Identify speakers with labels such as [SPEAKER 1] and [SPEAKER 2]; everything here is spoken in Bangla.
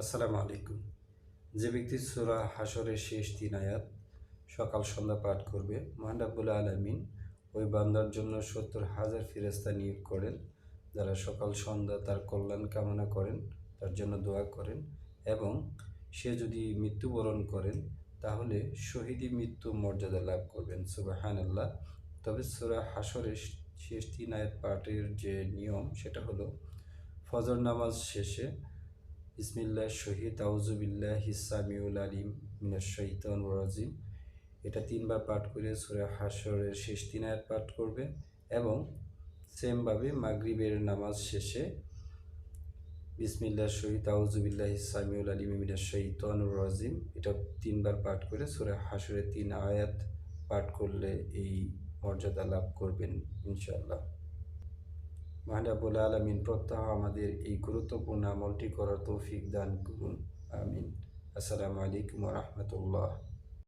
[SPEAKER 1] আসসালামু আলাইকুম। যে ব্যক্তি সূরা হাশরের শেষ ৩ আয়াত সকাল সন্ধ্যা পাঠ করবে, মহান রাব্বুল আলামিন ওই বান্দার জন্য ৭০,০০০ ফেরেশতা নিয়োগ করেন, যারা সকাল সন্ধ্যা তার কল্যাণ কামনা করেন, তার জন্য দোয়া করেন এবং সে যদি মৃত্যুবরণ করেন তাহলে শহীদি মৃত্যু মর্যাদা লাভ করবেন। সুবহানাল্লাহ। তবে সূরা হাশরের শেষ ৩ আয়াত পাঠের যে নিয়ম সেটা হলো ফজর নামাজ শেষে বিসমিল্লাহ শহীদ আউজুবিল্লাহি সামিউল আলিম মিনাশ শাইতানির রাজিম এটা ৩ বার পাঠ করে সূরা হাশরের শেষ ৩ আয়াত পাঠ করবে এবং সেমভাবে মাগরিবের নামাজ শেষে বিসমিল্লাহ শহীদ আউজুবিল্লাহি সামিউল আলিম মিনাশ শাইতানির রাজিম এটা ৩ বার পাঠ করে সূরা হাশরের ৩ আয়াত পাঠ করলে এই মর্যাদা লাভ করবেন ইনশাআল্লাহ। মহান রাব্বুল আলামিন প্রত্যহ আমাদের এই গুরুত্বপূর্ণ আমলটি করার তৌফিক দান করুন। আমিন। আসসালামু আলাইকুম ওয়া রাহমাতুল্লাহ।